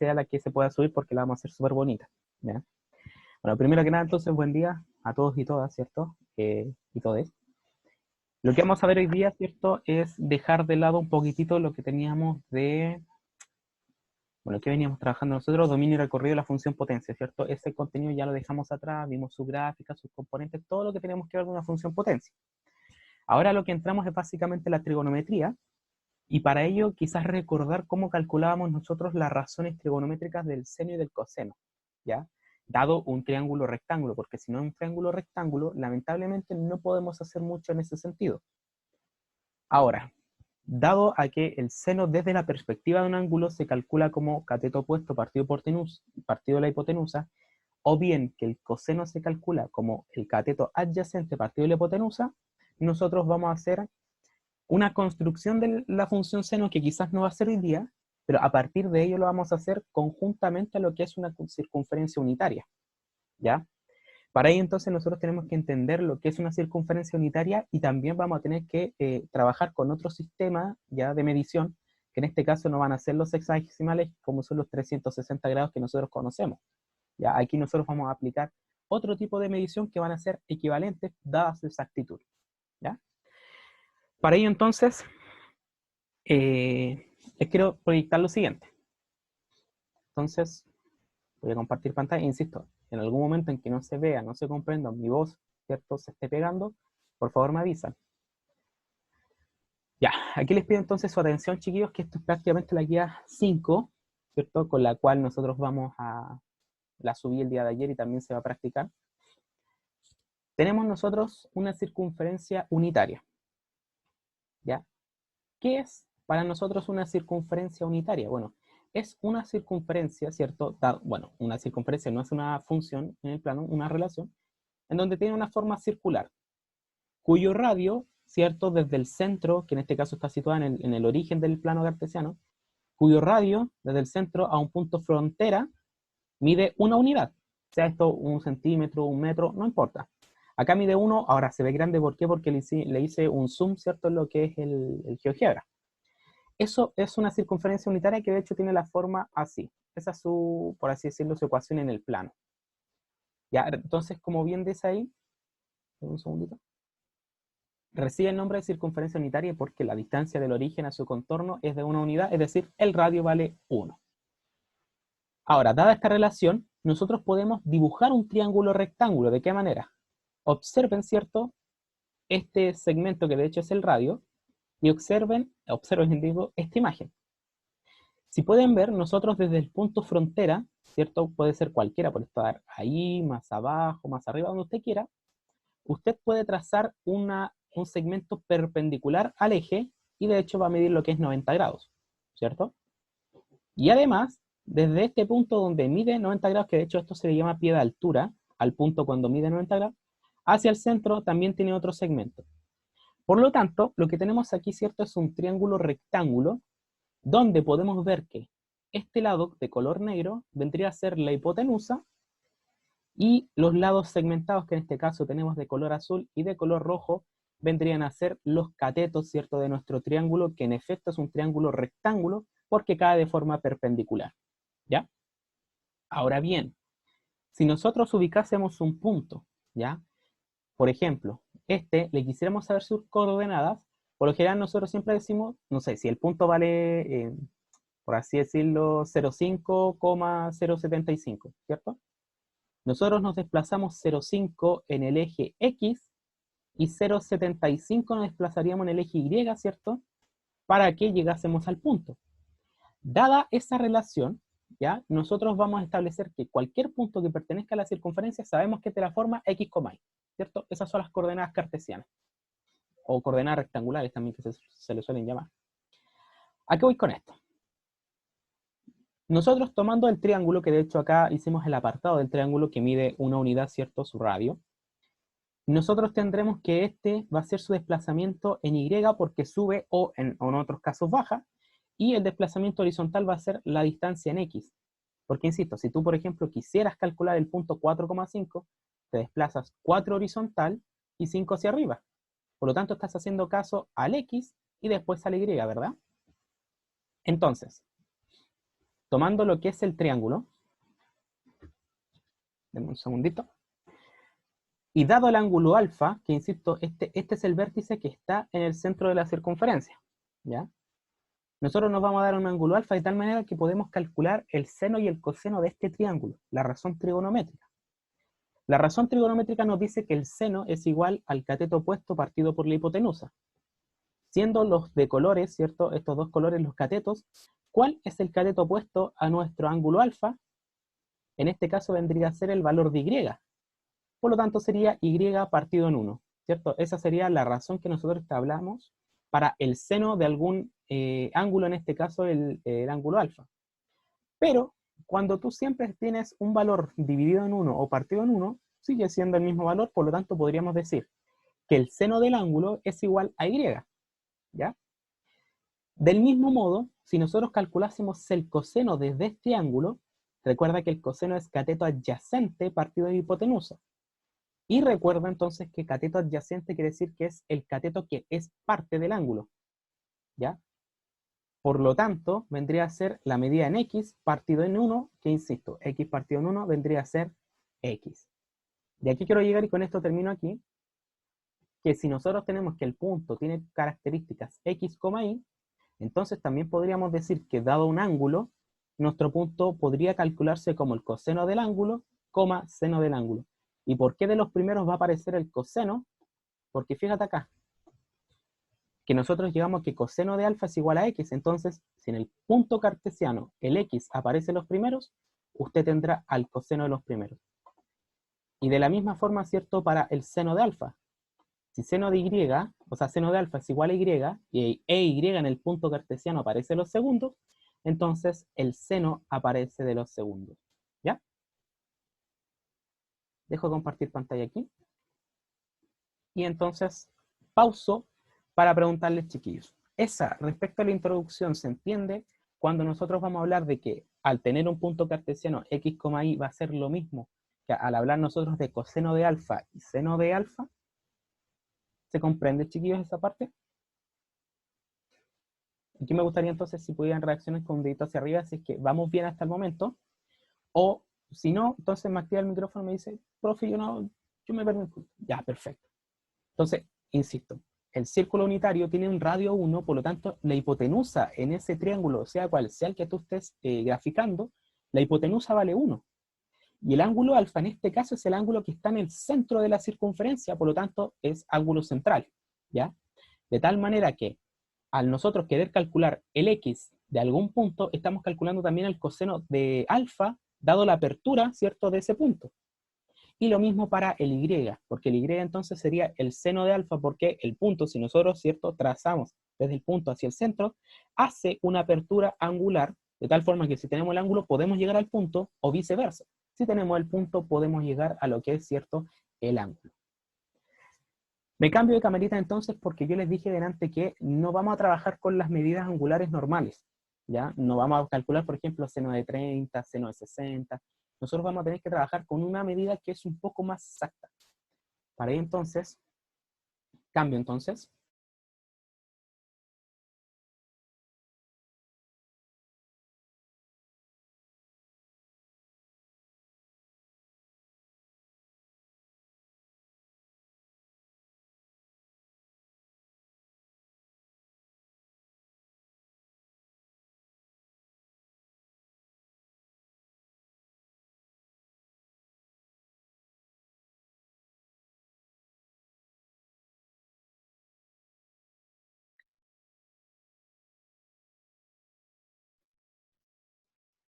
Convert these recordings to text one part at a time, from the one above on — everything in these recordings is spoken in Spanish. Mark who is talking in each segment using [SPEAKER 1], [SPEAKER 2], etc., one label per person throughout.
[SPEAKER 1] sea la que se pueda subir porque la vamos a hacer súper bonita, ¿ya? Bueno, primero que nada, entonces, buen día a todos y todas, ¿cierto? Y todes. Lo que vamos a ver hoy día, ¿cierto? Es dejar de lado un poquitito lo que teníamos de... Bueno, que veníamos trabajando nosotros, dominio y recorrido de la función potencia, ¿cierto? Ese contenido ya lo dejamos atrás, vimos su gráfica, sus componentes, todo lo que tenemos que ver con una función potencia. Ahora lo que entramos es básicamente la trigonometría, y para ello quizás recordar cómo calculábamos nosotros las razones trigonométricas del seno y del coseno, ¿ya? Dado un triángulo rectángulo, porque si no es un triángulo rectángulo, lamentablemente no podemos hacer mucho en ese sentido. Ahora, dado a que el seno desde la perspectiva de un ángulo se calcula como cateto opuesto partido de la hipotenusa, o bien que el coseno se calcula como el cateto adyacente partido de la hipotenusa, nosotros vamos a hacer una construcción de la función seno que quizás no va a ser hoy día, pero a partir de ello lo vamos a hacer conjuntamente a lo que es una circunferencia unitaria, ¿ya? Para ello entonces nosotros tenemos que entender lo que es una circunferencia unitaria y también vamos a tener que trabajar con otro sistema ya de medición, que en este caso no van a ser los hexadesimales como son los 360 grados que nosotros conocemos. ¿Ya? Aquí nosotros vamos a aplicar otro tipo de medición que van a ser equivalentes dadas su exactitud, ¿ya? Para ello entonces, les quiero proyectar lo siguiente. Entonces, voy a compartir pantalla, insisto, en algún momento en que no se vea, no se comprenda, mi voz, ¿cierto?, se esté pegando, por favor me avisan. Ya, aquí les pido entonces su atención, chiquillos, que esto es prácticamente la guía 5, ¿cierto?, con la cual nosotros vamos a... La subí el día de ayer y también se va a practicar. Tenemos nosotros una circunferencia unitaria, ¿ya? ¿Qué es para nosotros una circunferencia unitaria? Bueno, es una circunferencia, ¿cierto? Bueno, una circunferencia no es una función en el plano, una relación, en donde tiene una forma circular, cuyo radio, ¿cierto? Desde el centro, que en este caso está situado en el origen del plano cartesiano, cuyo radio, desde el centro a un punto frontera, mide una unidad. Sea esto 1 centímetro, 1 metro, no importa. Acá mide 1, ahora se ve grande, ¿por qué? Porque le hice un zoom, ¿cierto? En lo que es el GeoGebra. Eso es una circunferencia unitaria que de hecho tiene la forma así. Esa es su, por así decirlo, su ecuación en el plano. Ya, entonces, como bien dice ahí, un segundito, recibe el nombre de circunferencia unitaria porque la distancia del origen a su contorno es de una unidad, es decir, el radio vale 1. Ahora, dada esta relación, nosotros podemos dibujar un triángulo rectángulo. ¿De qué manera? Observen, ¿cierto?, este segmento que de hecho es el radio, y observen, digo, esta imagen. Si pueden ver, nosotros desde el punto frontera, ¿cierto? Puede ser cualquiera, puede estar ahí, más abajo, más arriba, donde usted quiera. Usted puede trazar un segmento perpendicular al eje y de hecho va a medir lo que es 90 grados, ¿cierto? Y además, desde este punto donde mide 90 grados, que de hecho esto se le llama pie de altura, al punto cuando mide 90 grados, hacia el centro también tiene otro segmento. Por lo tanto, lo que tenemos aquí, ¿cierto?, es un triángulo rectángulo donde podemos ver que este lado de color negro vendría a ser la hipotenusa y los lados segmentados, que en este caso tenemos de color azul y de color rojo, vendrían a ser los catetos, ¿cierto?, de nuestro triángulo, que en efecto es un triángulo rectángulo porque cae de forma perpendicular, ¿ya? Ahora bien, si nosotros ubicásemos un punto, ¿ya? Por ejemplo, le quisiéramos saber sus coordenadas, por lo general nosotros siempre decimos, no sé, si el punto vale, por así decirlo, 0,5,075, ¿cierto? Nosotros nos desplazamos 0,5 en el eje X y 0,75 nos desplazaríamos en el eje Y, ¿cierto? Para que llegásemos al punto. Dada esa relación, ¿ya? Nosotros vamos a establecer que cualquier punto que pertenezca a la circunferencia sabemos que es de la forma X, Y, ¿cierto? Esas son las coordenadas cartesianas, o coordenadas rectangulares también que se le suelen llamar. ¿A qué voy con esto? Nosotros tomando el triángulo, que de hecho acá hicimos el apartado del triángulo que mide una unidad, ¿cierto?, su radio, nosotros tendremos que este va a ser su desplazamiento en Y porque sube o en otros casos baja, y el desplazamiento horizontal va a ser la distancia en X. Porque insisto, si tú por ejemplo quisieras calcular el punto 4,5, te desplazas 4 horizontal y 5 hacia arriba. Por lo tanto estás haciendo caso al X y después al Y, ¿verdad? Entonces, tomando lo que es el triángulo, denme un segundito, y dado el ángulo alfa, que insisto, este es el vértice que está en el centro de la circunferencia, ¿ya? Nosotros nos vamos a dar un ángulo alfa de tal manera que podemos calcular el seno y el coseno de este triángulo, la razón trigonométrica. La razón trigonométrica nos dice que el seno es igual al cateto opuesto partido por la hipotenusa. Siendo los de colores, ¿cierto? Estos dos colores los catetos, ¿cuál es el cateto opuesto a nuestro ángulo alfa? En este caso vendría a ser el valor de y. Por lo tanto sería y partido en 1, ¿cierto? Esa sería la razón que nosotros hablamos para el seno de algún ángulo, en este caso el ángulo alfa. Pero cuando tú siempre tienes un valor dividido en 1 o partido en 1, sigue siendo el mismo valor, por lo tanto podríamos decir que el seno del ángulo es igual a y, ¿ya? Del mismo modo, si nosotros calculásemos el coseno desde este ángulo, recuerda que el coseno es cateto adyacente partido de hipotenusa. Y recuerda entonces que cateto adyacente quiere decir que es el cateto que es parte del ángulo, ¿ya? Por lo tanto, vendría a ser la medida en x partido en 1, que insisto, x partido en 1 vendría a ser x. De aquí quiero llegar y con esto termino aquí, que si nosotros tenemos que el punto tiene características x, y, entonces también podríamos decir que dado un ángulo, nuestro punto podría calcularse como el coseno del ángulo, seno del ángulo. ¿Y por qué de los primeros va a aparecer el coseno? Porque fíjate acá, que nosotros llegamos que coseno de alfa es igual a x, entonces, si en el punto cartesiano el x aparece en los primeros, usted tendrá al coseno de los primeros. Y de la misma forma, ¿cierto?, para el seno de alfa. Si seno de y, o sea, seno de alfa es igual a y y en el punto cartesiano aparece en los segundos, entonces el seno aparece de los segundos. ¿Ya? Dejo de compartir pantalla aquí. Y entonces pauso para preguntarles, chiquillos. Esa, respecto a la introducción, ¿se entiende? Cuando nosotros vamos a hablar de que al tener un punto cartesiano x, y va a ser lo mismo que al hablar nosotros de coseno de alfa y seno de alfa. ¿Se comprende, chiquillos, esa parte? Aquí me gustaría entonces si pudieran reaccionar con un dedito hacia arriba, si es que vamos bien hasta el momento. O si no, entonces me activa el micrófono y me dice, profe, yo me perdí. Ya, perfecto. Entonces, insisto, el círculo unitario tiene un radio 1, por lo tanto, la hipotenusa en ese triángulo, sea cual sea el que tú estés graficando, la hipotenusa vale 1. Y el ángulo alfa, en este caso, es el ángulo que está en el centro de la circunferencia, por lo tanto, es ángulo central, ¿ya? De tal manera que, al nosotros querer calcular el x de algún punto, estamos calculando también el coseno de alfa, dado la apertura, ¿cierto?, de ese punto. Y lo mismo para el y, porque el y entonces sería el seno de alfa, porque el punto, si nosotros, ¿cierto?, trazamos desde el punto hacia el centro, hace una apertura angular, de tal forma que si tenemos el ángulo podemos llegar al punto, o viceversa. Si tenemos el punto podemos llegar a lo que es, ¿cierto?, el ángulo. Me cambio de camarita entonces porque yo les dije delante que no vamos a trabajar con las medidas angulares normales, ¿ya? No vamos a calcular, por ejemplo, seno de 30, seno de 60. Nosotros vamos a tener que trabajar con una medida que es un poco más exacta. Para ello entonces, cambio entonces.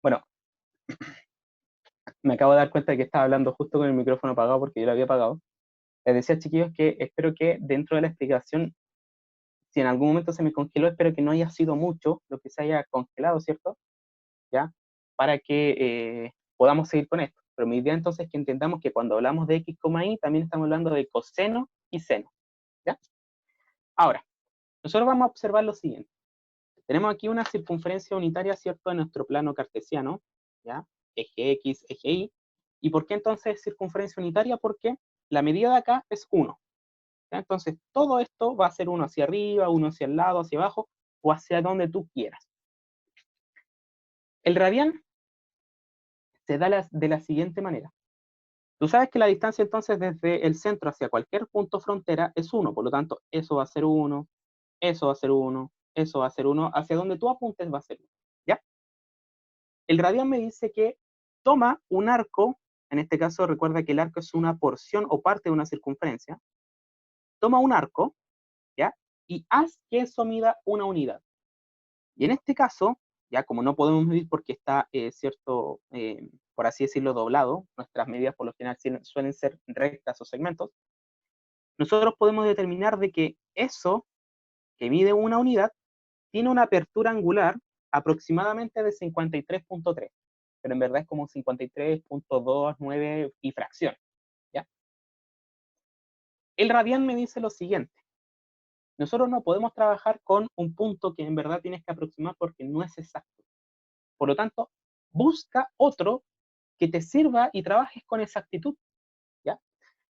[SPEAKER 1] Bueno, me acabo de dar cuenta de que estaba hablando justo con el micrófono apagado porque yo lo había apagado. Les decía, chiquillos, que espero que dentro de la explicación, si en algún momento se me congeló, espero que no haya sido mucho lo que se haya congelado, ¿cierto? ¿Ya? Para que podamos seguir con esto. Pero mi idea entonces es que entendamos que cuando hablamos de x, y, también estamos hablando de coseno y seno. ¿Ya? Ahora, nosotros vamos a observar lo siguiente. Tenemos aquí una circunferencia unitaria, ¿cierto?, en nuestro plano cartesiano, ¿ya? Eje X, eje Y. ¿Y por qué entonces es circunferencia unitaria? Porque la medida de acá es 1. ¿Ya? Entonces, todo esto va a ser 1 hacia arriba, 1 hacia el lado, hacia abajo, o hacia donde tú quieras. El radián se da de la siguiente manera. Tú sabes que la distancia entonces desde el centro hacia cualquier punto frontera es 1, por lo tanto, eso va a ser 1, eso va a ser 1, eso va a ser 1, hacia donde tú apuntes va a ser 1, ¿ya? El radián me dice que toma un arco, en este caso recuerda que el arco es una porción o parte de una circunferencia, toma un arco, ¿ya? Y haz que eso mida una unidad. Y en este caso, ya como no podemos medir porque está, cierto, por así decirlo, doblado, nuestras medidas por lo general suelen ser rectas o segmentos, nosotros podemos determinar de que eso, que mide una unidad, tiene una apertura angular aproximadamente de 53.3, pero en verdad es como 53.29 y fracción, ¿ya? El radián me dice lo siguiente: nosotros no podemos trabajar con un punto que en verdad tienes que aproximar porque no es exacto. Por lo tanto, busca otro que te sirva y trabajes con exactitud, ¿ya?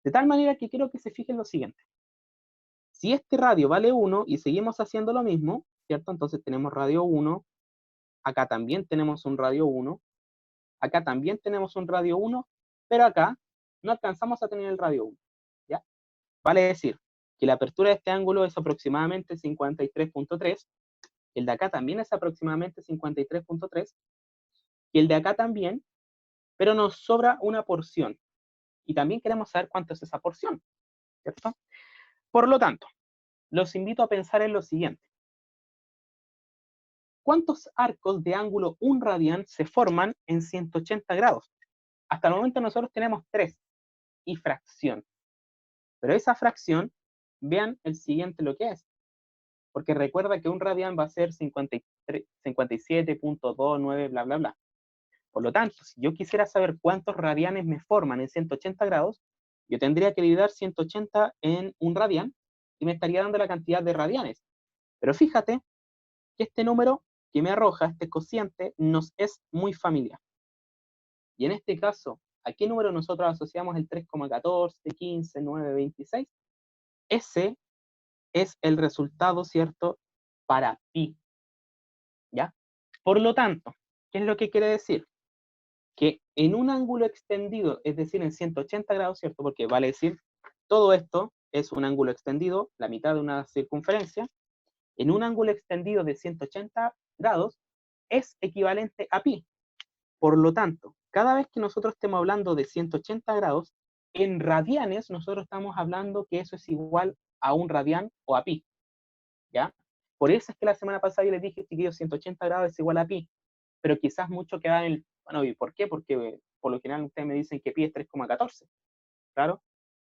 [SPEAKER 1] De tal manera que quiero que se fijen lo siguiente. Si este radio vale 1 y seguimos haciendo lo mismo, ¿cierto? Entonces tenemos radio 1, acá también tenemos un radio 1, acá también tenemos un radio 1, pero acá no alcanzamos a tener el radio 1, ¿ya? Vale decir que la apertura de este ángulo es aproximadamente 53.3, el de acá también es aproximadamente 53.3, y el de acá también, pero nos sobra una porción, y también queremos saber cuánto es esa porción, ¿cierto? Por lo tanto, los invito a pensar en lo siguiente. ¿Cuántos arcos de ángulo 1 radián se forman en 180 grados? Hasta el momento nosotros tenemos 3 y fracción. Pero esa fracción, vean el siguiente lo que es. Porque recuerda que un radián va a ser 57.29, bla, bla, bla. Por lo tanto, si yo quisiera saber cuántos radianes me forman en 180 grados, yo tendría que dividir 180 en un radián y me estaría dando la cantidad de radianes. Pero fíjate que este número que me arroja, este cociente, nos es muy familiar. Y en este caso, ¿a qué número nosotros asociamos el 3,14, 15, 9, 26? Ese es el resultado, ¿cierto?, para pi, ¿ya? Por lo tanto, ¿qué es lo que quiere decir? Que en un ángulo extendido, es decir, en 180 grados, ¿cierto? Porque vale decir, todo esto es un ángulo extendido, la mitad de una circunferencia, en un ángulo extendido de 180 grados, es equivalente a pi. Por lo tanto, cada vez que nosotros estemos hablando de 180 grados, en radianes nosotros estamos hablando que eso es igual a un radián o a pi, ¿ya? Por eso es que la semana pasada yo les dije, chiquillos, 180 grados es igual a pi, pero quizás mucho queda en el, bueno, ¿y por qué? Porque por lo general ustedes me dicen que pi es 3,14, claro,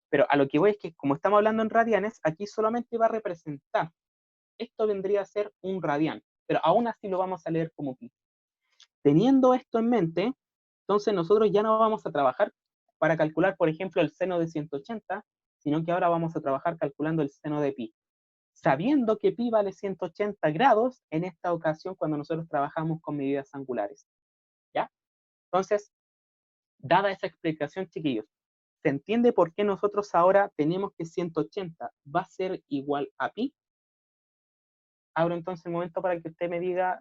[SPEAKER 1] pero a lo que voy es que como estamos hablando en radianes, aquí solamente va a representar, esto vendría a ser un radián, pero aún así lo vamos a leer como pi. Teniendo esto en mente, entonces nosotros ya no vamos a trabajar para calcular, por ejemplo, el seno de 180, sino que ahora vamos a trabajar calculando el seno de pi, sabiendo que pi vale 180 grados en esta ocasión cuando nosotros trabajamos con medidas angulares, ¿ya? Entonces, dada esa explicación, chiquillos, ¿se entiende por qué nosotros ahora tenemos que 180 va a ser igual a pi? Abro entonces el momento para que usted me diga,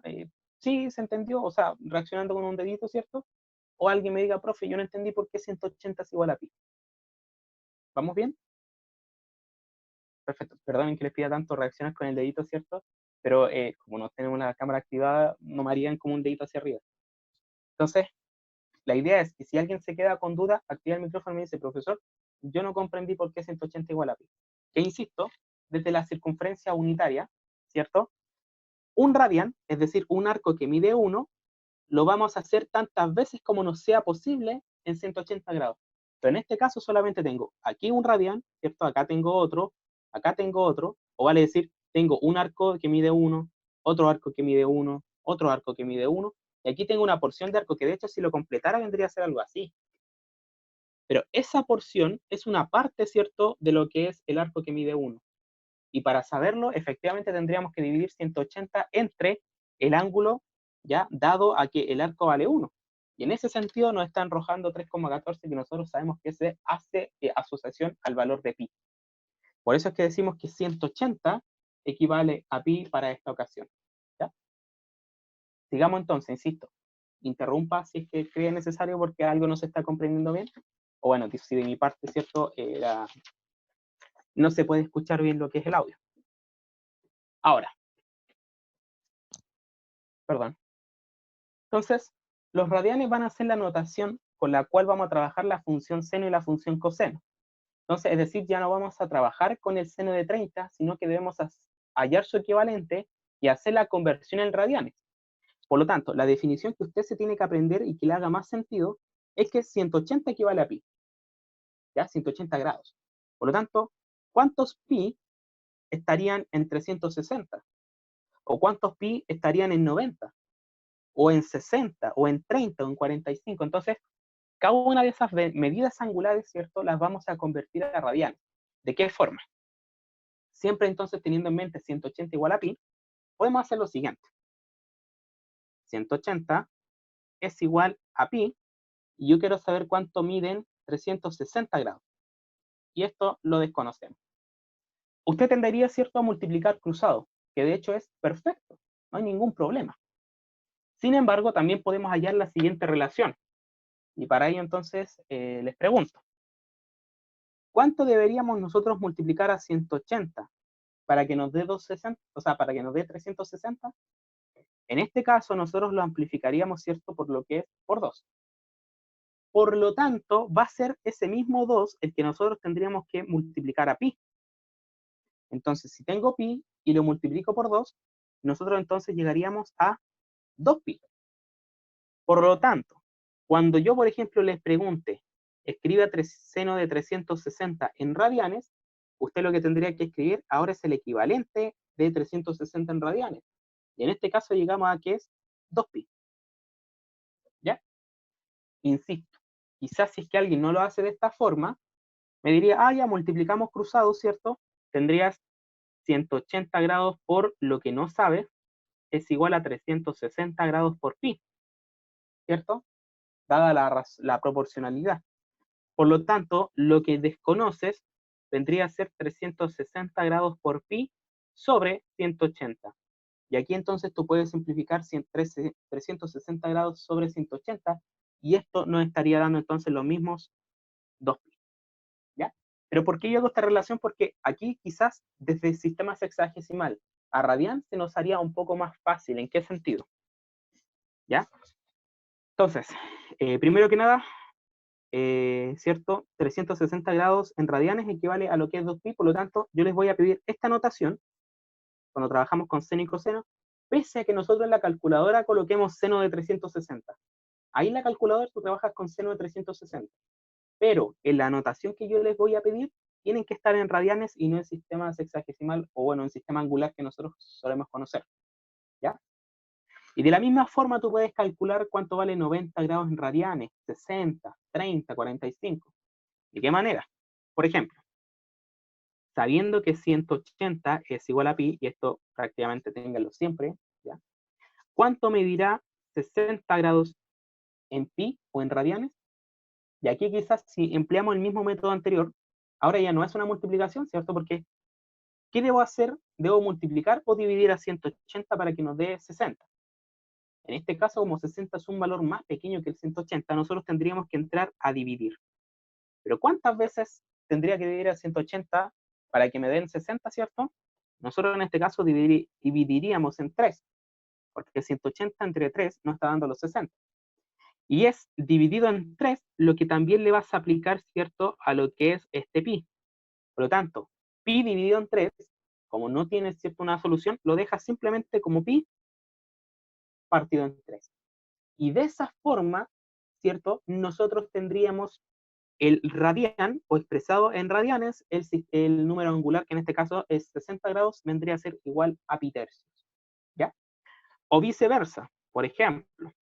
[SPEAKER 1] sí, se entendió, o sea, reaccionando con un dedito, ¿cierto? O alguien me diga, profe, yo no entendí por qué 180 es igual a pi. ¿Vamos bien? Perfecto. Perdonen que les pida tanto reacciones con el dedito, ¿cierto? Pero como no tenemos la cámara activada, no me harían como un dedito hacia arriba. Entonces, la idea es que si alguien se queda con duda, activa el micrófono y me dice, profesor, yo no comprendí por qué 180 igual a pi. Que insisto, desde la circunferencia unitaria, ¿cierto? Un radián, es decir, un arco que mide 1, lo vamos a hacer tantas veces como nos sea posible en 180 grados. Pero en este caso solamente tengo aquí un radián, ¿cierto? Acá tengo otro, o vale decir, tengo un arco que mide 1, otro arco que mide 1, otro arco que mide 1, y aquí tengo una porción de arco que de hecho si lo completara vendría a ser algo así. Pero esa porción es una parte, ¿cierto?, de lo que es el arco que mide 1. Y para saberlo, efectivamente tendríamos que dividir 180 entre el ángulo, ya dado a que el arco vale 1. Y en ese sentido nos está arrojando 3,14, que nosotros sabemos que se hace asociación al valor de pi. Por eso es que decimos que 180 equivale a pi para esta ocasión, ¿ya? Sigamos entonces, insisto. interrumpa si es que cree necesario porque algo no se está comprendiendo bien. O bueno, si de mi parte, ¿cierto? No se puede escuchar bien lo que es el audio. Ahora, perdón. Entonces, los radianes van a ser la notación con la cual vamos a trabajar la función seno y la función coseno. Entonces, es decir, ya no vamos a trabajar con el seno de 30, sino que debemos hallar su equivalente y hacer la conversión en radianes. Por lo tanto, la definición que usted se tiene que aprender y que le haga más sentido es que 180 equivale a pi, ¿ya? 180 grados. Por lo tanto, ¿cuántos pi estarían en 360? ¿O cuántos pi estarían en 90? ¿O en 60? ¿O en 30? ¿O en 45? Entonces, cada una de esas medidas angulares, ¿cierto?, las vamos a convertir a radianes. ¿De qué forma? Siempre entonces teniendo en mente 180 igual a pi, podemos hacer lo siguiente. 180 es igual a pi, y yo quiero saber cuánto miden 360 grados. Y esto lo desconocemos. Usted tendería, ¿cierto?, a multiplicar cruzado, que de hecho es perfecto, no hay ningún problema. Sin embargo, también podemos hallar la siguiente relación. Y para ello entonces les pregunto, ¿cuánto deberíamos nosotros multiplicar a 180 para que nos dé 260, o sea, para que nos dé 360? En este caso nosotros lo amplificaríamos, ¿cierto?, por lo que es por 2. Por lo tanto, va a ser ese mismo 2 el que nosotros tendríamos que multiplicar a pi. Entonces, si tengo pi y lo multiplico por 2, nosotros entonces llegaríamos a 2pi. Por lo tanto, cuando yo, por ejemplo, les pregunte, escriba seno de 360 en radianes, usted lo que tendría que escribir ahora es el equivalente de 360 en radianes. Y en este caso llegamos a que es 2pi. ¿Ya? Insisto, quizás si es que alguien no lo hace de esta forma, me diría, ya multiplicamos cruzados, ¿cierto? Tendrías 180 grados por lo que no sabes, es igual a 360 grados por pi, ¿cierto? Dada la proporcionalidad. Por lo tanto, lo que desconoces vendría a ser 360 grados por pi sobre 180. Y aquí entonces tú puedes simplificar 360 grados sobre 180, y esto nos estaría dando entonces los mismos 2pi. ¿Ya? Pero ¿por qué yo hago esta relación? Porque aquí quizás desde el sistema sexagesimal a radian se nos haría un poco más fácil. ¿En qué sentido? ¿Ya? Entonces, primero que nada, ¿cierto? 360 grados en radianes equivale a lo que es 2pi, por lo tanto, yo les voy a pedir esta notación cuando trabajamos con seno y coseno, pese a que nosotros en la calculadora coloquemos seno de 360. Ahí en la calculadora tú trabajas con seno de 360. Pero en la notación que yo les voy a pedir, tienen que estar en radianes y no en sistema sexagesimal, o bueno, en sistema angular que nosotros solemos conocer. ¿Ya? Y de la misma forma tú puedes calcular cuánto vale 90 grados en radianes, 60, 30, 45. ¿De qué manera? Por ejemplo, sabiendo que 180 es igual a pi, y esto prácticamente ténganlo siempre, ¿ya? ¿Cuánto medirá 60 grados en pi o en radianes? Y aquí quizás si empleamos el mismo método anterior, ahora ya no es una multiplicación, ¿cierto? Porque, ¿qué debo hacer? ¿Debo multiplicar o dividir a 180 para que nos dé 60? En este caso, como 60 es un valor más pequeño que el 180, nosotros tendríamos que entrar a dividir. Pero ¿cuántas veces tendría que dividir a 180 para que me den 60, ¿cierto? Nosotros en este caso dividiríamos en 3, porque 180 entre 3 nos está dando los 60. Y es dividido en 3 lo que también le vas a aplicar, ¿cierto?, a lo que es este pi. Por lo tanto, pi dividido en 3, como no tiene, ¿cierto?, una solución, lo dejas simplemente como pi partido en 3. Y de esa forma, ¿cierto?, nosotros tendríamos el radian, o expresado en radianes, el número angular, que en este caso es 60 grados, vendría a ser igual a pi tercios. ¿Ya? O viceversa. Por ejemplo,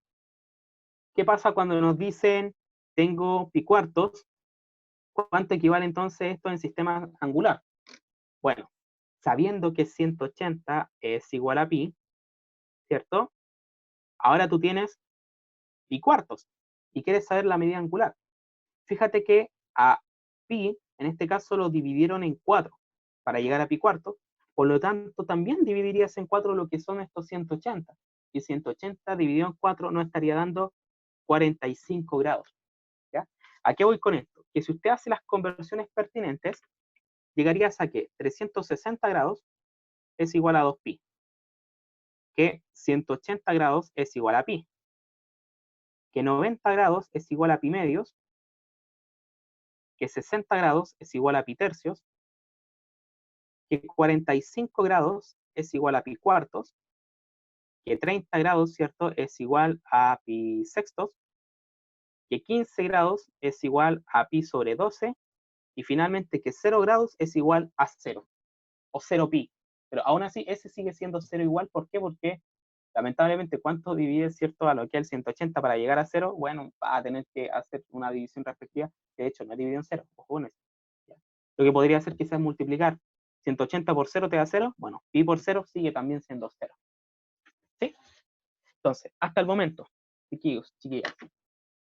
[SPEAKER 1] ¿qué pasa cuando nos dicen tengo pi cuartos? ¿Cuánto equivale entonces esto en sistema angular? Bueno, sabiendo que 180 es igual a pi, ¿cierto? Ahora tú tienes pi cuartos y quieres saber la medida angular. Fíjate que a pi, en este caso, lo dividieron en 4 para llegar a pi cuartos, por lo tanto, también dividirías en 4 lo que son estos 180. y 180 dividido en 4 nos estaría dando 45 grados. ¿Ya? ¿A qué voy con esto? Que si usted hace las conversiones pertinentes, llegarías a que 360 grados es igual a 2pi, que 180 grados es igual a pi, que 90 grados es igual a pi medios, que 60 grados es igual a pi tercios, que 45 grados es igual a pi cuartos, que 30 grados, ¿cierto?, es igual a pi sextos, que 15 grados es igual a pi sobre 12, y finalmente que 0 grados es igual a 0, o 0 pi. Pero aún así, ese sigue siendo 0 igual. ¿Por qué? Porque lamentablemente, ¿cuánto divide, cierto, a lo que es el 180 para llegar a 0? Bueno, va a tener que hacer una división respectiva, que de hecho no es dividido en 0, ojo con eso. Lo que podría hacer quizás multiplicar 180 por 0 te da 0, bueno, pi por 0 sigue también siendo 0. ¿Sí? Entonces, hasta el momento, chiquillos, chiquillas,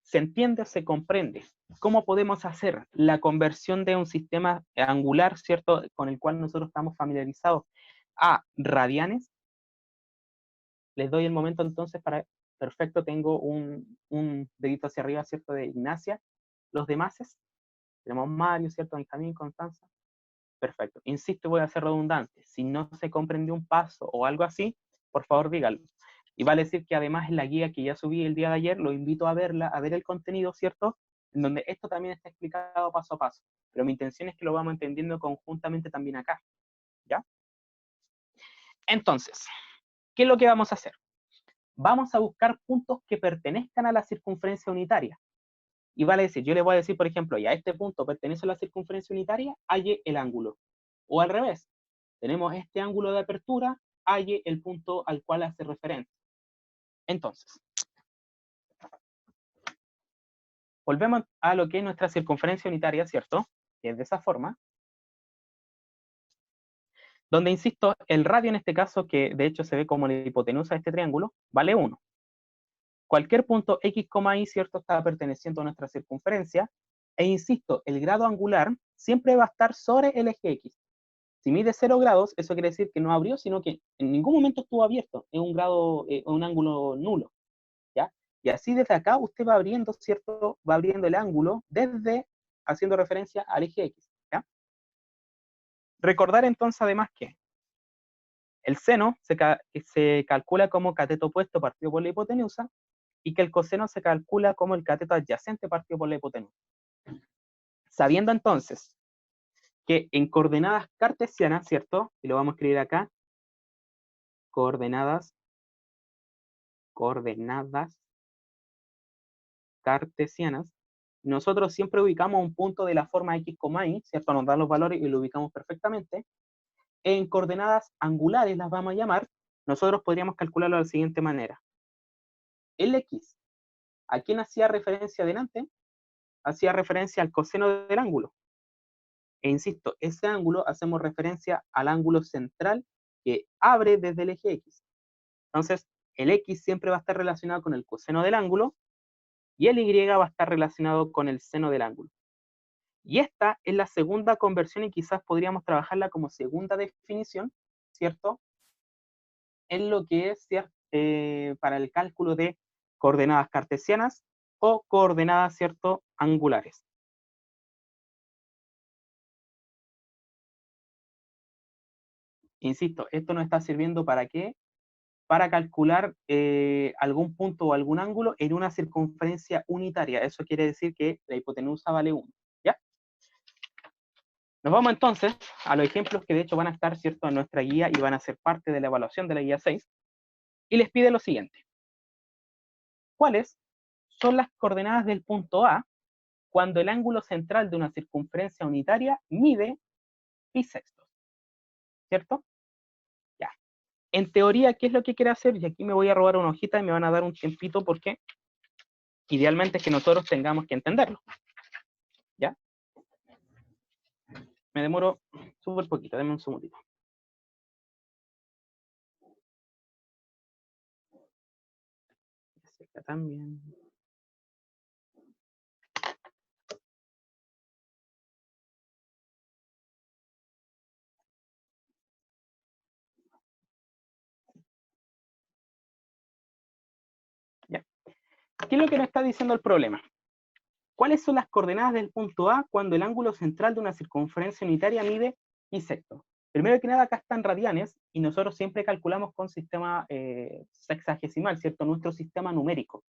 [SPEAKER 1] ¿se entiende o se comprende cómo podemos hacer la conversión de un sistema angular, ¿cierto?, con el cual nosotros estamos familiarizados, a radianes? Les doy el momento entonces para... Perfecto, tengo un dedito hacia arriba, ¿cierto?, de Ignacia. Los demás, tenemos Mario, ¿cierto?, Benjamín, Constanza. Perfecto. Insisto, voy a ser redundante. Si no se comprendió un paso o algo así, por favor dígalo. Y vale decir que además en la guía que ya subí el día de ayer, lo invito a verla, a ver el contenido, ¿cierto?, en donde esto también está explicado paso a paso. Pero mi intención es que lo vamos entendiendo conjuntamente también acá. ¿Ya? Entonces, ¿qué es lo que vamos a hacer? Vamos a buscar puntos que pertenezcan a la circunferencia unitaria. Y vale decir, yo le voy a decir, por ejemplo, ya este punto pertenece a la circunferencia unitaria, halle el ángulo. O al revés, tenemos este ángulo de apertura, halle el punto al cual hace referencia. Entonces, volvemos a lo que es nuestra circunferencia unitaria, ¿cierto? Que es de esa forma. Donde, insisto, el radio en este caso, que de hecho se ve como la hipotenusa de este triángulo, vale 1. Cualquier punto x, y, ¿cierto?, está perteneciendo a nuestra circunferencia. E insisto, el grado angular siempre va a estar sobre el eje x. Si mide 0 grados, eso quiere decir que no abrió, sino que en ningún momento estuvo abierto. Es un grado, un ángulo nulo. ¿Ya? Y así desde acá usted va abriendo, ¿cierto? Va abriendo el ángulo desde, haciendo referencia al eje x. ¿Ya? Recordar entonces además que el seno se calcula como cateto opuesto partido por la hipotenusa, y que el coseno se calcula como el cateto adyacente partido por la hipotenusa. Sabiendo entonces que en coordenadas cartesianas, ¿cierto? Y lo vamos a escribir acá, coordenadas cartesianas, nosotros siempre ubicamos un punto de la forma x, y, ¿cierto? Nos dan los valores y lo ubicamos perfectamente. En coordenadas angulares las vamos a llamar, nosotros podríamos calcularlo de la siguiente manera. El x, ¿a quién hacía referencia delante? Hacía referencia al coseno del ángulo. E insisto, ese ángulo hacemos referencia al ángulo central que abre desde el eje x. Entonces, el x siempre va a estar relacionado con el coseno del ángulo, y el y va a estar relacionado con el seno del ángulo. Y esta es la segunda conversión, y quizás podríamos trabajarla como segunda definición, ¿cierto?, en lo que es, para el cálculo de coordenadas cartesianas o coordenadas, ¿cierto?, angulares. Insisto, esto nos está sirviendo ¿para qué? Para calcular algún punto o algún ángulo en una circunferencia unitaria. Eso quiere decir que la hipotenusa vale 1. ¿Ya? Nos vamos entonces a los ejemplos que de hecho van a estar, ¿cierto?, en nuestra guía y van a ser parte de la evaluación de la guía 6. Y les pide lo siguiente. ¿Cuáles son las coordenadas del punto A cuando el ángulo central de una circunferencia unitaria mide pi sextos? ¿Cierto? Ya. En teoría, ¿qué es lo que quiere hacer? Y aquí me voy a robar una hojita y me van a dar un tiempito porque idealmente es que nosotros tengamos que entenderlo. ¿Ya? Me demoro súper poquito, denme un segundito. Acá también. ¿qué es lo que nos está diciendo el problema? ¿Cuáles son las coordenadas del punto A cuando el ángulo central de una circunferencia unitaria mide pi sectos? Primero que nada, acá están radianes, y nosotros siempre calculamos con sistema sexagesimal, ¿cierto? Nuestro sistema numérico.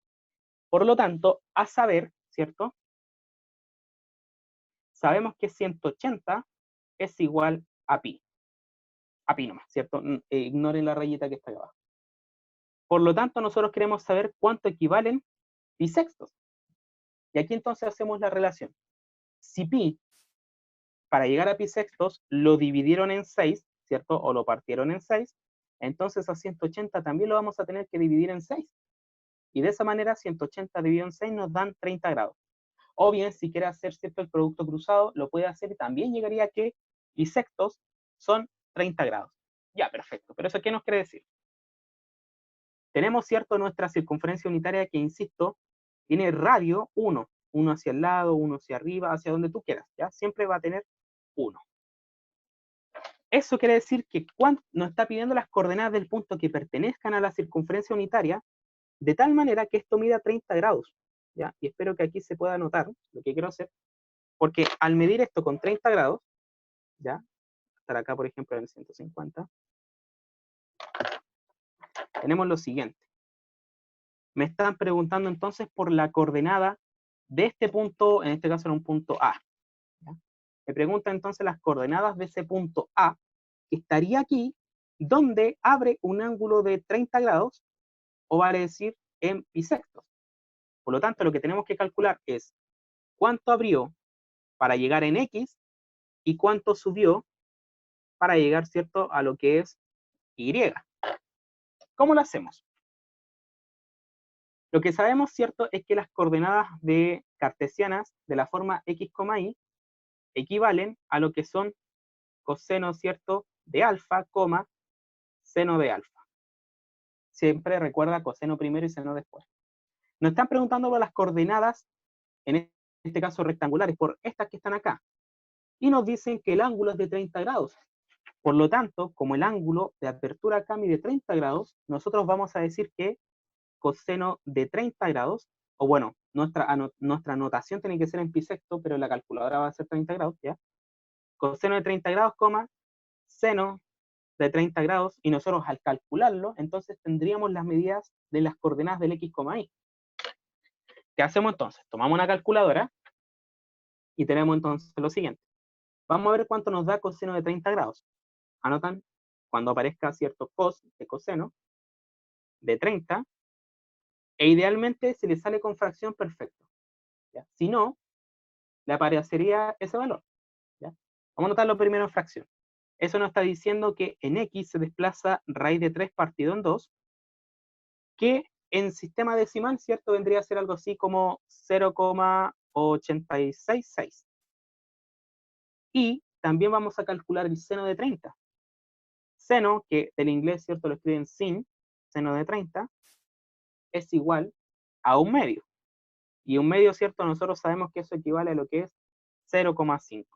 [SPEAKER 1] Por lo tanto, a saber, ¿cierto? Sabemos que 180 es igual a pi. A pi nomás, ¿cierto? Ignoren la rayita que está acá abajo. Por lo tanto, nosotros queremos saber cuánto equivalen pi sextos. Y aquí entonces hacemos la relación. Si pi, para llegar a pi sextos, lo dividieron en 6, ¿cierto? O lo partieron en 6, entonces a 180 también lo vamos a tener que dividir en 6. Y de esa manera, 180 dividido en 6 nos dan 30 grados. O bien, si quiere hacer, ¿cierto?, el producto cruzado, lo puede hacer y también llegaría a que pi sextos son 30 grados. Ya, perfecto. ¿Pero eso qué nos quiere decir? Tenemos, ¿cierto?, nuestra circunferencia unitaria que, insisto, tiene radio 1. Uno hacia el lado, uno hacia arriba, hacia donde tú quieras, ¿ya? Siempre va a tener 1. Eso quiere decir que nos está pidiendo las coordenadas del punto que pertenezcan a la circunferencia unitaria, de tal manera que esto mida 30 grados, ¿ya? Y espero que aquí se pueda notar lo que quiero hacer, porque al medir esto con 30 grados, ¿ya? Estar acá, por ejemplo, en el 150, tenemos lo siguiente. Me están preguntando entonces por la coordenada de este punto, en este caso era un punto A, ¿ya? Me pregunta entonces las coordenadas de ese punto A, que estaría aquí, donde abre un ángulo de 30 grados, o vale decir en pi sextos. Por lo tanto, lo que tenemos que calcular es cuánto abrió para llegar en X y cuánto subió para llegar, ¿cierto?, a lo que es Y. ¿Cómo lo hacemos? Lo que sabemos, ¿cierto?, es que las coordenadas de cartesianas de la forma X, Y equivalen a lo que son coseno, ¿cierto?, de alfa, seno de alfa. Siempre recuerda coseno primero y seno después. Nos están preguntando por las coordenadas, en este caso rectangulares, por estas que están acá. Y nos dicen que el ángulo es de 30 grados. Por lo tanto, como el ángulo de apertura acá mide 30 grados, nosotros vamos a decir que coseno de 30 grados, o bueno, nuestra anotación tiene que ser en pi sexto, pero la calculadora va a ser 30 grados, ¿ya? Coseno de 30 grados, seno de 30 grados, y nosotros al calcularlo, entonces tendríamos las medidas de las coordenadas del X, Y. ¿Qué hacemos entonces? Tomamos una calculadora y tenemos entonces lo siguiente. Vamos a ver cuánto nos da coseno de 30 grados. Anotan cuando aparezca cierto cos de coseno de 30, e idealmente si le sale con fracción, perfecto, ¿ya? Si no, le aparecería ese valor, ¿ya? Vamos a anotarlo primero en fracción. Eso nos está diciendo que en X se desplaza raíz de 3 partido en 2, que en sistema decimal, ¿cierto?, vendría a ser algo así como 0,866. Y también vamos a calcular el seno de 30. Seno, que del inglés, ¿cierto?, lo escriben sin, seno de 30, es igual a un medio. Y un medio, ¿cierto?, nosotros sabemos que eso equivale a lo que es 0,5.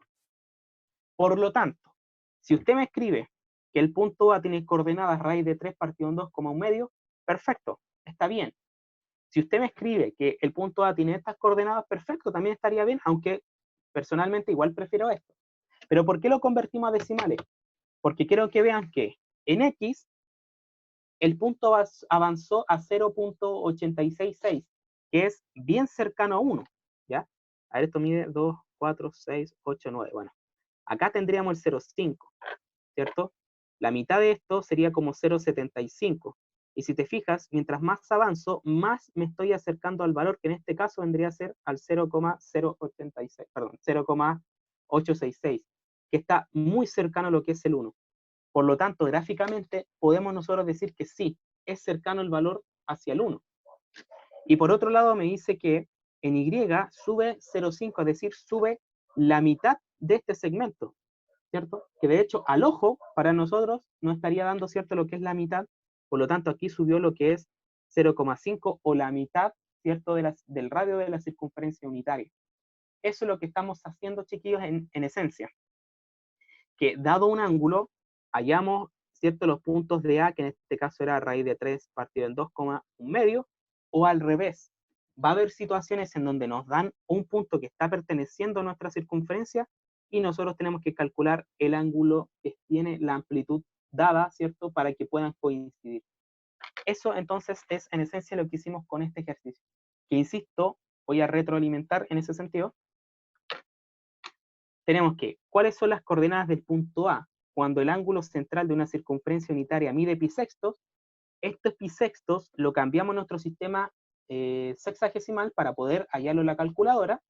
[SPEAKER 1] Por lo tanto, si usted me escribe que el punto A tiene coordenadas raíz de 3 partido en 2 como un medio, perfecto, está bien. Si usted me escribe que el punto A tiene estas coordenadas, perfecto, también estaría bien, aunque personalmente igual prefiero esto. ¿Pero por qué lo convertimos a decimales? Porque quiero que vean que en X el punto avanzó a 0,866, que es bien cercano a 1, ¿ya? A ver, esto mide 2, 4, 6, 8, 9. Bueno, acá tendríamos el 0,5, ¿cierto? La mitad de esto sería como 0,75. Y si te fijas, mientras más avanzo, más me estoy acercando al valor, que en este caso vendría a ser al 0,086, perdón, 0,866, que está muy cercano a lo que es el 1. Por lo tanto, gráficamente podemos nosotros decir que sí, es cercano el valor hacia el 1. Y por otro lado me dice que en Y sube 0,5, es decir, sube la mitad de este segmento, ¿cierto? Que de hecho al ojo, para nosotros, no estaría dando, ¿cierto?, lo que es la mitad. Por lo tanto, aquí subió lo que es 0,5 o la mitad, ¿cierto?, del radio de la circunferencia unitaria. Eso es lo que estamos haciendo, chiquillos, en esencia. Que dado un ángulo, hallamos, ¿cierto?, los puntos de A, que en este caso era raíz de 3 partido en 2, un medio, o al revés, va a haber situaciones en donde nos dan un punto que está perteneciendo a nuestra circunferencia y nosotros tenemos que calcular el ángulo que tiene la amplitud dada, ¿cierto? Para que puedan coincidir. Eso entonces es en esencia lo que hicimos con este ejercicio. Que insisto, voy a retroalimentar en ese sentido. Tenemos que, ¿cuáles son las coordenadas del punto A? Cuando el ángulo central de una circunferencia unitaria mide pisextos, estos pisextos lo cambiamos en nuestro sistema sexagesimal para poder hallarlo en la calculadora,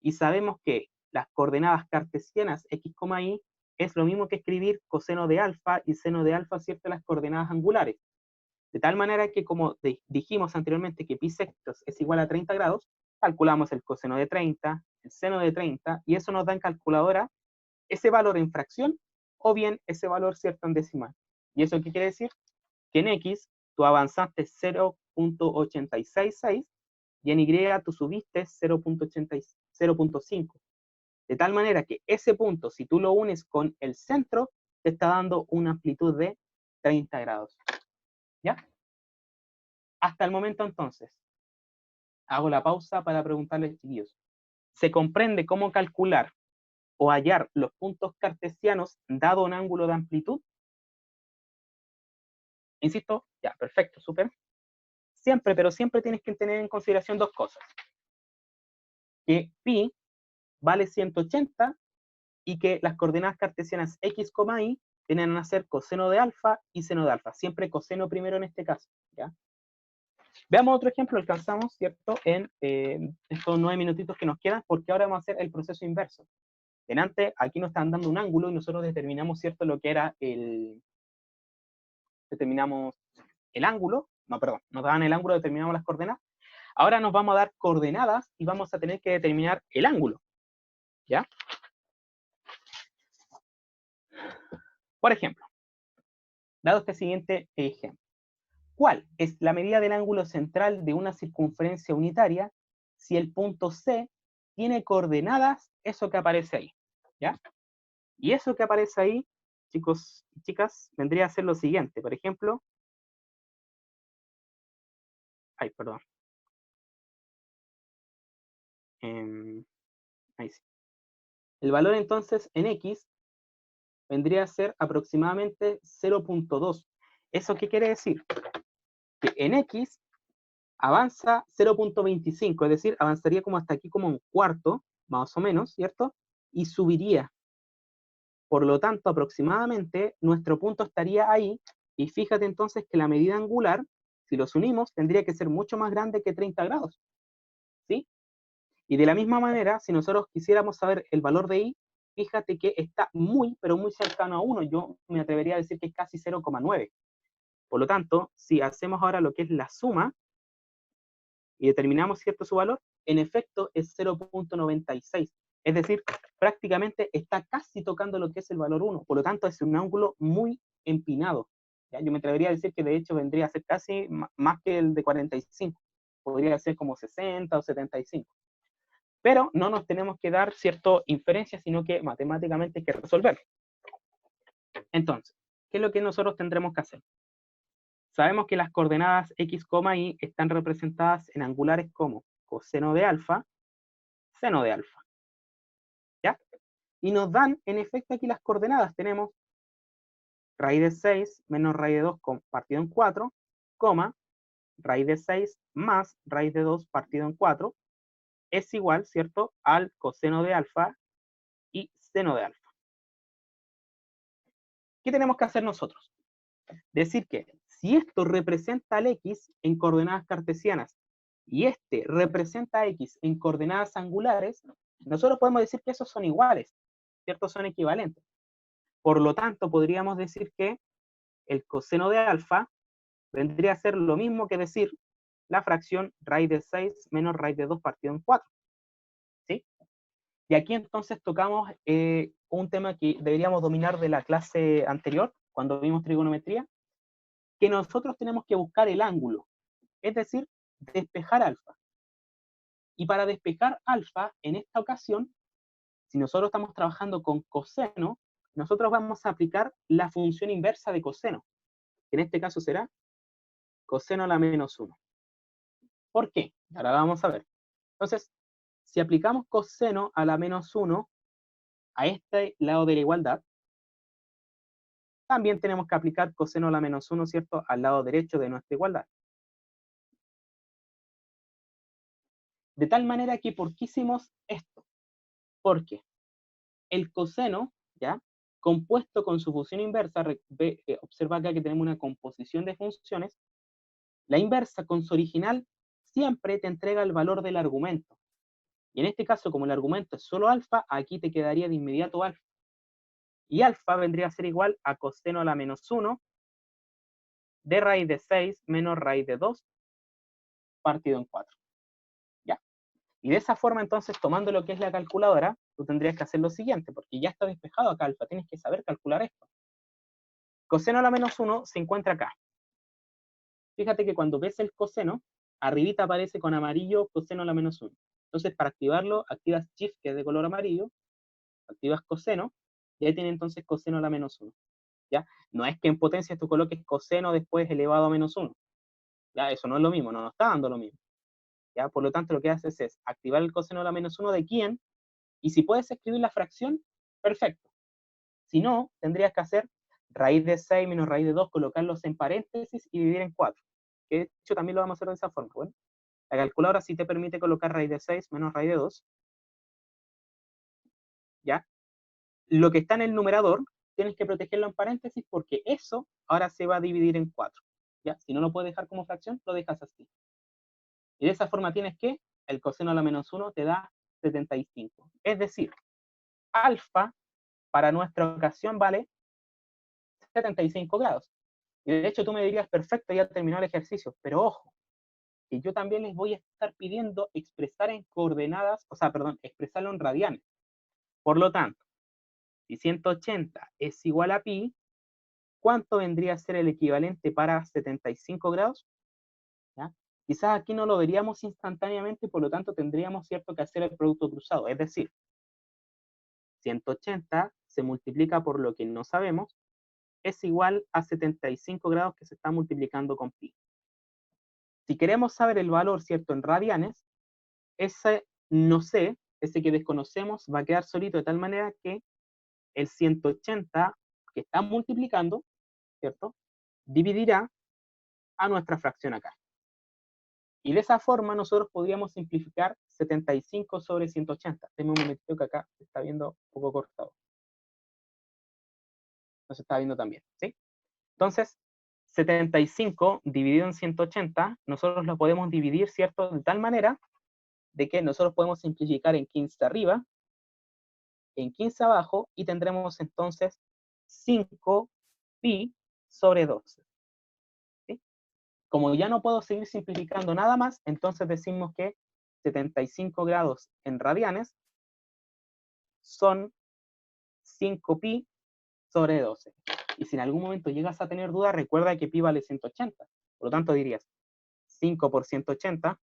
[SPEAKER 1] y sabemos que las coordenadas cartesianas x, y es lo mismo que escribir coseno de alfa y seno de alfa, ¿cierto? Las coordenadas angulares. De tal manera que, como dijimos anteriormente que pi sextos es igual a 30 grados, calculamos el coseno de 30, el seno de 30, y eso nos da en calculadora ese valor en fracción, o bien ese valor, ¿cierto?, en decimal. ¿Y eso qué quiere decir? Que en x tú avanzaste 0.866 y en y tú subiste 0.5. De tal manera que ese punto, si tú lo unes con el centro, te está dando una amplitud de 30 grados. ¿Ya? Hasta el momento, entonces, hago la pausa para preguntarles, chiquillos, ¿se comprende cómo calcular o hallar los puntos cartesianos dado un ángulo de amplitud? Insisto, ya, perfecto, súper. Siempre, pero siempre tienes que tener en consideración dos cosas. Que pi vale 180 y que las coordenadas cartesianas x, y tienen a ser coseno de alfa y seno de alfa. Siempre coseno primero en este caso, ¿ya? Veamos otro ejemplo, alcanzamos, ¿cierto?, en estos 9 minutitos que nos quedan, porque ahora vamos a hacer el proceso inverso. Delante, aquí nos están dando un ángulo y nosotros determinamos, ¿cierto?, lo que era determinamos el ángulo, no, perdón, nos daban el ángulo, determinamos las coordenadas. Ahora nos vamos a dar coordenadas y vamos a tener que determinar el ángulo, ¿ya? Por ejemplo, dado este siguiente ejemplo, ¿cuál es la medida del ángulo central de una circunferencia unitaria si el punto C tiene coordenadas eso que aparece ahí? ¿Ya? Y eso que aparece ahí, chicos y chicas, vendría a ser lo siguiente. Por ejemplo, ay, perdón. Ahí sí. El valor entonces en X vendría a ser aproximadamente 0.2. ¿Eso qué quiere decir? Que en X avanza 0.25, es decir, avanzaría como hasta aquí como un cuarto, más o menos, ¿cierto? Y subiría. Por lo tanto, aproximadamente, nuestro punto estaría ahí, y fíjate entonces que la medida angular, si los unimos, tendría que ser mucho más grande que 30 grados, ¿sí? Y de la misma manera, si nosotros quisiéramos saber el valor de I, fíjate que está muy, pero muy cercano a 1. Yo me atrevería a decir que es casi 0,9. Por lo tanto, si hacemos ahora lo que es la suma, y determinamos cierto su valor, en efecto es 0.96. Es decir, prácticamente está casi tocando lo que es el valor 1. Por lo tanto, es un ángulo muy empinado. ¿Ya? Yo me atrevería a decir que de hecho vendría a ser casi más que el de 45. Podría ser como 60 o 75. Pero no nos tenemos que dar cierta inferencia, sino que matemáticamente hay que resolverlo. Entonces, ¿qué es lo que nosotros tendremos que hacer? Sabemos que las coordenadas x, y están representadas en angulares como coseno de alfa, seno de alfa. ¿Ya? Y nos dan, en efecto, aquí las coordenadas. Tenemos raíz de 6 menos raíz de 2 partido en 4, coma, raíz de 6 más raíz de 2 partido en 4, es igual, ¿cierto?, al coseno de alfa y seno de alfa. ¿Qué tenemos que hacer nosotros? Decir que si esto representa al x en coordenadas cartesianas y este representa a x en coordenadas angulares, nosotros podemos decir que esos son iguales, ¿cierto? Son equivalentes. Por lo tanto, podríamos decir que el coseno de alfa vendría a ser lo mismo que decir la fracción raíz de 6 menos raíz de 2 partido en 4. ¿Sí? Y aquí entonces tocamos un tema que deberíamos dominar de la clase anterior, cuando vimos trigonometría, que nosotros tenemos que buscar el ángulo, es decir, despejar alfa. Y para despejar alfa, en esta ocasión, si nosotros estamos trabajando con coseno, nosotros vamos a aplicar la función inversa de coseno, que en este caso será coseno a la menos 1. ¿Por qué? Ahora la vamos a ver. Entonces, si aplicamos coseno a la menos 1 a este lado de la igualdad, también tenemos que aplicar coseno a la menos 1, ¿cierto?, al lado derecho de nuestra igualdad. De tal manera que, ¿por qué hicimos esto? Porque el coseno, ¿ya?, compuesto con su función inversa, observa acá que tenemos una composición de funciones, la inversa con su original siempre te entrega el valor del argumento. Y en este caso, como el argumento es solo alfa, aquí te quedaría de inmediato alfa. Y alfa vendría a ser igual a coseno a la menos 1 de raíz de 6 menos raíz de 2 partido en 4. ¿Ya? Y de esa forma, entonces, tomando lo que es la calculadora, tú tendrías que hacer lo siguiente, porque ya está despejado acá alfa, tienes que saber calcular esto. Coseno a la menos 1 se encuentra acá. Fíjate que cuando ves el coseno, arribita aparece con amarillo coseno a la menos 1. Entonces, para activarlo, activas Shift, que es de color amarillo, activas coseno, y ahí tiene entonces coseno a la menos 1. ¿Ya? No es que en potencia tú coloques coseno después elevado a menos 1. ¿Ya? Eso no es lo mismo, no nos está dando lo mismo. ¿Ya? Por lo tanto, lo que haces es activar el coseno a la menos 1 de quién, y si puedes escribir la fracción, perfecto. Si no, tendrías que hacer raíz de 6 menos raíz de 2, colocarlos en paréntesis y dividir en 4. Que de hecho también lo vamos a hacer de esa forma. Bueno, la calculadora sí te permite colocar raíz de 6 menos raíz de 2. ¿Ya? Lo que está en el numerador, tienes que protegerlo en paréntesis porque eso ahora se va a dividir en 4. ¿Ya? Si no lo puedes dejar como fracción, lo dejas así. Y de esa forma tienes que el coseno a la menos 1 te da 75. Es decir, alfa para nuestra ocasión vale 75 grados. Y de hecho tú me dirías, perfecto, ya terminó el ejercicio, pero ojo, que yo también les voy a estar pidiendo expresar en coordenadas, expresarlo en radianes. Por lo tanto, si 180 es igual a pi, ¿cuánto vendría a ser el equivalente para 75 grados? ¿Ya? Quizás aquí no lo veríamos instantáneamente, por lo tanto tendríamos, ¿cierto?, que hacer el producto cruzado. Es decir, 180 se multiplica por lo que no sabemos, es igual a 75 grados que se está multiplicando con pi. Si queremos saber el valor, ¿cierto?, en radianes, ese no sé, ese que desconocemos, va a quedar solito de tal manera que el 180 que está multiplicando, ¿cierto?, dividirá a nuestra fracción acá. Y de esa forma nosotros podríamos simplificar 75 sobre 180. Denme un momentito que acá se está viendo un poco cortado. No se está viendo también, ¿sí? Entonces, 75 dividido en 180, nosotros lo podemos dividir, ¿cierto?, de tal manera de que nosotros podemos simplificar en 15 arriba, en 15 abajo, y tendremos entonces 5 pi sobre 12. ¿Sí? Como ya no puedo seguir simplificando nada más, entonces decimos que 75 grados en radianes son 5 pi sobre 12. Y si en algún momento llegas a tener dudas, recuerda que pi vale 180. Por lo tanto dirías 5 por 180,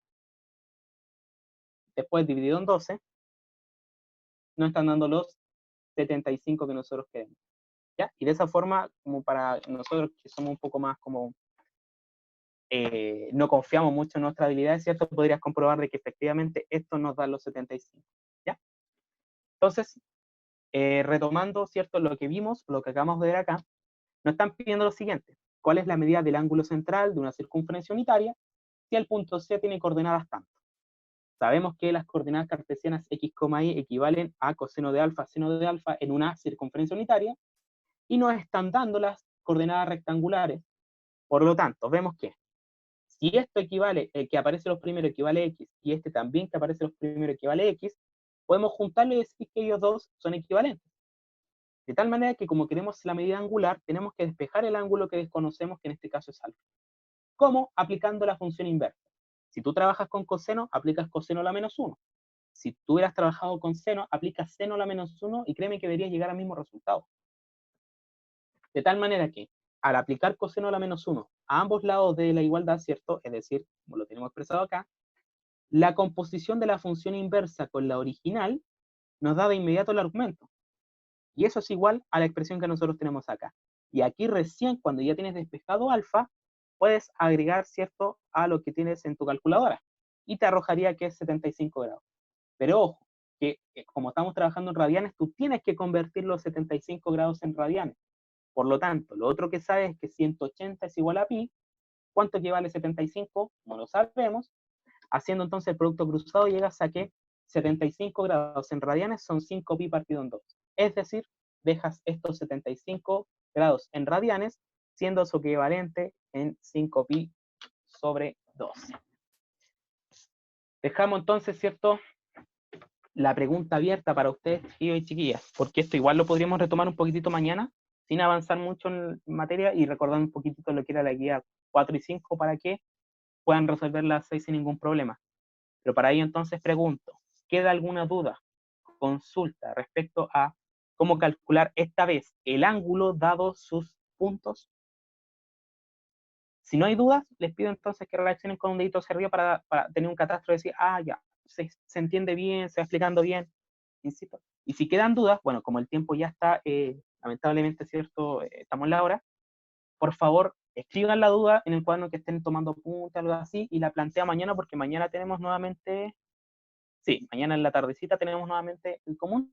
[SPEAKER 1] después dividido en 12, nos están dando los 75 que nosotros queremos. ¿Ya? Y de esa forma, como para nosotros que somos un poco más como no confiamos mucho en nuestra habilidad, ¿cierto? Podrías comprobar de que efectivamente esto nos da los 75. ¿Ya? Entonces, retomando, ¿cierto?, lo que vimos, lo que acabamos de ver acá, nos están pidiendo lo siguiente: ¿cuál es la medida del ángulo central de una circunferencia unitaria si el punto C tiene coordenadas tanto? Sabemos que las coordenadas cartesianas x, y equivalen a coseno de alfa, seno de alfa en una circunferencia unitaria, y nos están dando las coordenadas rectangulares. Por lo tanto, vemos que si esto equivale, el que aparece los primeros equivale a x, y este también que aparece los primeros equivale a x, podemos juntarlo y decir que ellos dos son equivalentes. De tal manera que como queremos la medida angular, tenemos que despejar el ángulo que desconocemos, que en este caso es alfa. ¿Cómo? Aplicando la función inversa. Si tú trabajas con coseno, aplicas coseno a la menos 1. Si tú hubieras trabajado con seno, aplicas seno a la menos 1 y créeme que deberías llegar al mismo resultado. De tal manera que al aplicar coseno a la menos 1 a ambos lados de la igualdad, ¿cierto? Es decir, como lo tenemos expresado acá, la composición de la función inversa con la original nos da de inmediato el argumento. Y eso es igual a la expresión que nosotros tenemos acá. Y aquí recién, cuando ya tienes despejado alfa, puedes agregar, ¿cierto?, a lo que tienes en tu calculadora. y te arrojaría que es 75 grados. Pero ojo, que como estamos trabajando en radianes, tú tienes que convertir los 75 grados en radianes. Por lo tanto, lo otro que sabes es que 180 es igual a pi. ¿Cuánto equivale 75? No lo sabemos. Haciendo entonces el producto cruzado llegas a que 75 grados en radianes son 5 pi partido en 2. Es decir, dejas estos 75 grados en radianes, siendo su equivalente en 5 pi sobre 12. Dejamos entonces, ¿cierto?, la pregunta abierta para ustedes, chiquillos y chiquillas, porque esto igual lo podríamos retomar un poquitito mañana, sin avanzar mucho en materia y recordando un poquitito lo que era la guía 4 y 5 para que puedan resolver las 6 sin ningún problema. Pero para ello entonces pregunto, ¿queda alguna duda, consulta respecto a cómo calcular esta vez el ángulo dado sus puntos? Si no hay dudas, les pido entonces que reaccionen con un dedito hacia arriba para tener un catastro y decir, ah, ya, se entiende bien, se va explicando bien, insisto. Y si quedan dudas, bueno, como el tiempo ya está, lamentablemente, ¿cierto? Estamos en la hora, por favor, escriban la duda en el cuaderno que estén tomando apuntes, algo así, y la plantea mañana, porque mañana tenemos nuevamente, sí, mañana en la tardecita tenemos nuevamente el común,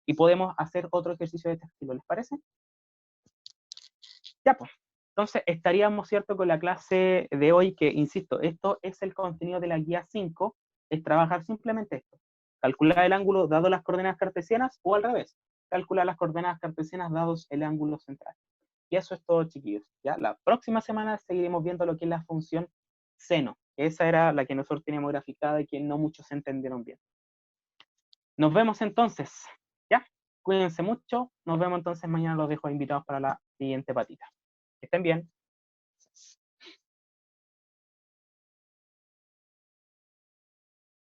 [SPEAKER 1] y podemos hacer otro ejercicio de este estilo, ¿les parece? Ya, pues. Entonces, estaríamos, ¿cierto?, con la clase de hoy, que, insisto, esto es el contenido de la guía 5, es trabajar simplemente esto. Calcular el ángulo dado las coordenadas cartesianas, o al revés, calcular las coordenadas cartesianas dados el ángulo central. Y eso es todo, chiquillos. ¿Ya? La próxima semana seguiremos viendo lo que es la función seno. Esa era la que nosotros teníamos graficada y que no muchos entendieron bien. Nos vemos entonces, ¿ya? Cuídense mucho. Nos vemos entonces mañana. Los dejo invitados para la siguiente patita. Que estén bien.